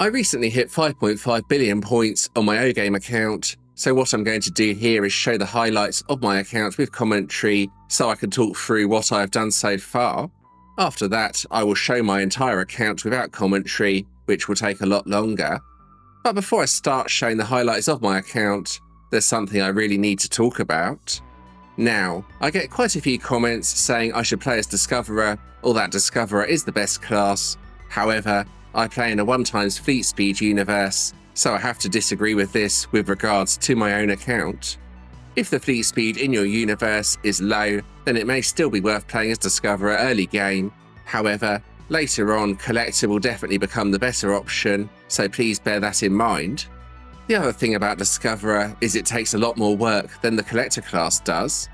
I recently hit 5.5 billion points on my OGame account, so what I'm going to do here is show the highlights of my account with commentary so I can talk through what I've done so far. After that, I will show my entire account without commentary, which will take a lot longer. But before I start showing the highlights of my account, there's something I really need to talk about. Now, I get quite a few comments saying I should play as Discoverer, or that Discoverer is the best class. However, I play in a 1x fleet speed universe, so I have to disagree with this with regards to my own account. If the fleet speed in your universe is low, then it may still be worth playing as Discoverer early game. However, later on, Collector will definitely become the better option, so please bear that in mind. The other thing about Discoverer is it takes a lot more work than the Collector class does.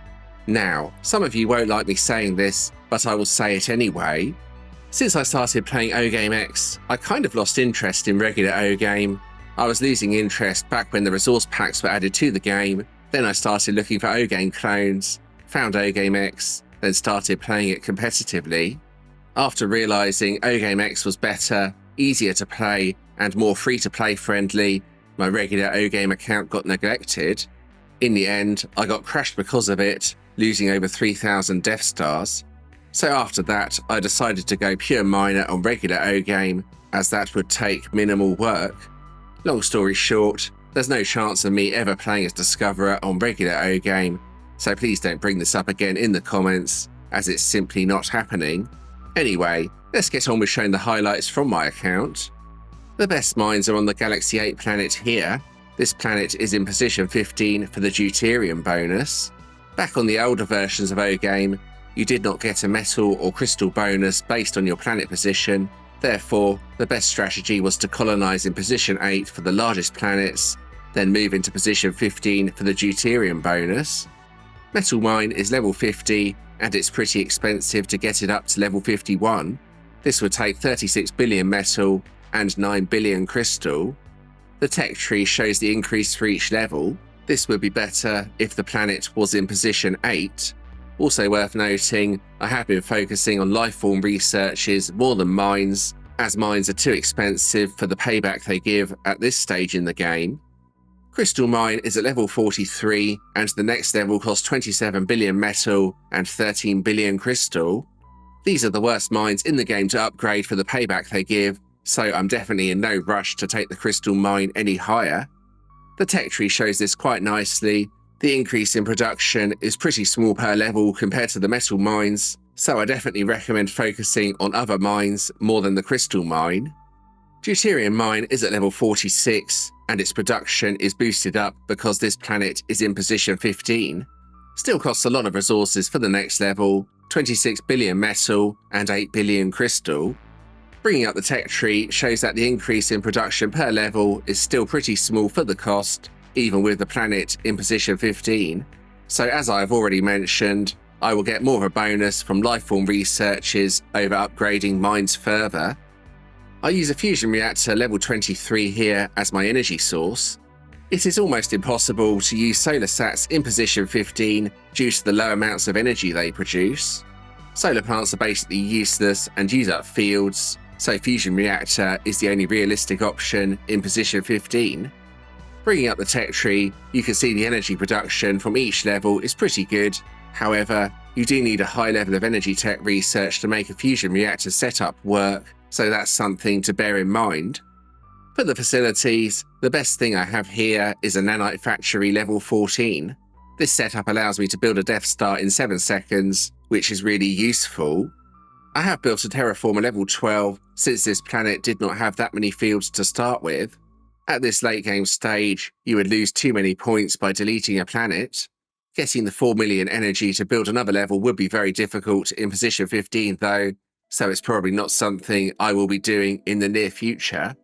Now, some of you won't like me saying this, but I will say it anyway. Since I started playing OGame X, I kind of lost interest in regular OGame. I was losing interest back when the resource packs were added to the game, then I started looking for OGame clones, found OGame X, then started playing it competitively. After realising OGame X was better, easier to play, and more free-to-play friendly, my regular OGame account got neglected. In the end, I got crashed because of it, losing over 3,000 Death Stars. So after that, I decided to go pure miner on regular OGame, as that would take minimal work. Long story short, there's no chance of me ever playing as Discoverer on regular OGame, so please don't bring this up again in the comments, as it's simply not happening. Anyway, let's get on with showing the highlights from my account. The best mines are on the Galaxy 8 planet here. This planet is in position 15 for the Deuterium bonus. Back on the older versions of OGame, you did not get a metal or crystal bonus based on your planet position. Therefore, the best strategy was to colonize in position 8 for the largest planets, then move into position 15 for the Deuterium bonus. Metal Mine is level 50, and it's pretty expensive to get it up to level 51. This would take 36 billion metal and 9 billion crystal. The tech tree shows the increase for each level. This would be better if the planet was in position 8. Also worth noting, I have been focusing on lifeform researches more than mines, as mines are too expensive for the payback they give at this stage in the game. Crystal Mine is at level 43, and the next level costs 27 billion metal and 13 billion crystal. These are the worst mines in the game to upgrade for the payback they give, so I'm definitely in no rush to take the Crystal Mine any higher. The tech tree shows this quite nicely. The increase in production is pretty small per level compared to the metal mines, so I definitely recommend focusing on other mines more than the Crystal Mine. Deuterium Mine is at level 46, and its production is boosted up because this planet is in position 15. Still costs a lot of resources for the next level, 26 billion metal and 8 billion crystal. Bringing up the tech tree shows that the increase in production per level is still pretty small for the cost, even with the planet in position 15. So as I've already mentioned, I will get more of a bonus from lifeform researches over upgrading mines further. I use a fusion reactor level 23 here as my energy source. It is almost impossible to use solar sats in position 15 due to the low amounts of energy they produce. Solar plants are basically useless and use up fields, so fusion reactor is the only realistic option in position 15. Bringing up the tech tree, you can see the energy production from each level is pretty good. However, you do need a high level of energy tech research to make a fusion reactor setup work, so that's something to bear in mind. For the facilities, the best thing I have here is a nanite factory level 14. This setup allows me to build a Death Star in 7 seconds, which is really useful. I have built a terraformer level 12 since this planet did not have that many fields to start with. At this late game stage, you would lose too many points by deleting a planet. Getting the 4 million energy to build another level would be very difficult in position 15 though, so it's probably not something I will be doing in the near future.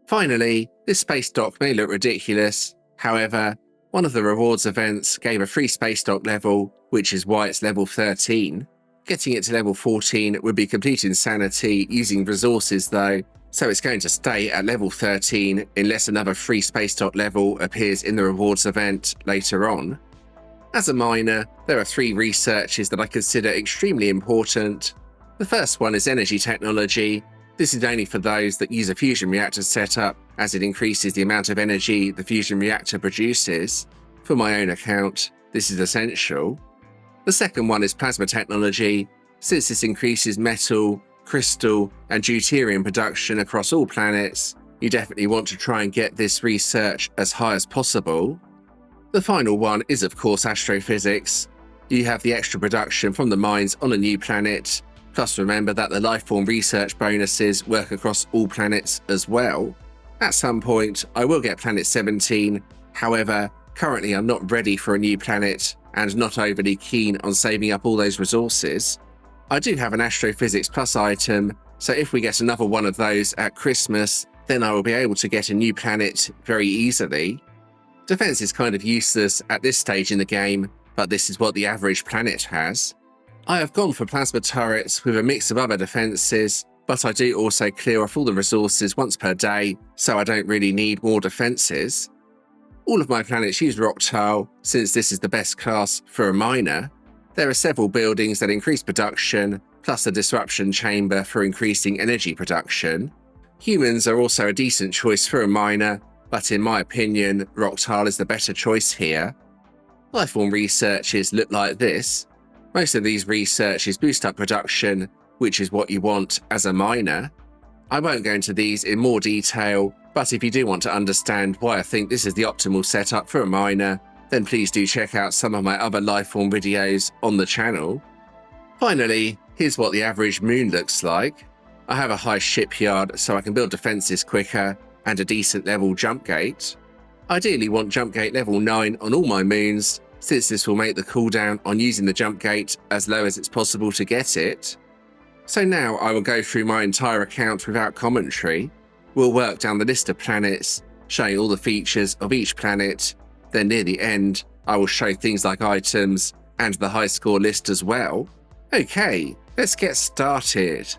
Finally, this space dock may look ridiculous. However, one of the rewards events gave a free space dock level, which is why it's level 13. Getting it to level 14 would be complete insanity using resources though, so it's going to stay at level 13 unless another free space dock level appears in the rewards event later on. As a miner, there are 3 researches that I consider extremely important. The first one is energy technology. This is only for those that use a fusion reactor setup, as it increases the amount of energy the fusion reactor produces. For my own account, this is essential. The second one is plasma technology, since this increases metal, crystal, and deuterium production across all planets. You definitely want to try and get this research as high as possible. The final one is of course astrophysics. You have the extra production from the mines on a new planet, plus remember that the lifeform research bonuses work across all planets as well. At some point, I will get planet 17, however, currently I'm not ready for a new planet and not overly keen on saving up all those resources. I do have an Astrophysics Plus item, so if we get another one of those at Christmas, then I will be able to get a new planet very easily. Defense is kind of useless at this stage in the game, but this is what the average planet has. I have gone for plasma turrets with a mix of other defenses, but I do also clear off all the resources once per day, so I don't really need more defenses. All of my planets use rock tile, since this is the best class for a miner. There are several buildings that increase production, plus a disruption chamber for increasing energy production. Humans are also a decent choice for a miner, but in my opinion, rock tile is the better choice here. Lifeform researches look like this. Most of these researches boost up production, which is what you want as a miner. I won't go into these in more detail, but if you do want to understand why I think this is the optimal setup for a miner, then please do check out some of my other lifeform videos on the channel. Finally, here's what the average moon looks like. I have a high shipyard so I can build defenses quicker, and a decent level jump gate. Ideally want jump gate level 9 on all my moons, since this will make the cooldown on using the jump gate as low as it's possible to get it. So now I will go through my entire account without commentary. We'll work down the list of planets, showing all the features of each planet. Then near the end, I will show things like items and the high score list as well. Okay, let's get started.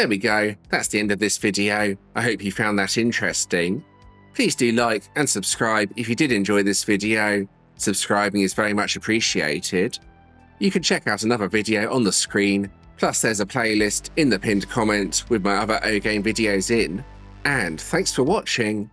There we go, that's the end of this video. I hope you found that interesting. Please do like and subscribe if you did enjoy this video. Subscribing is very much appreciated. You can check out another video on the screen, plus there's a playlist in the pinned comment with my other OGame videos in. And thanks for watching.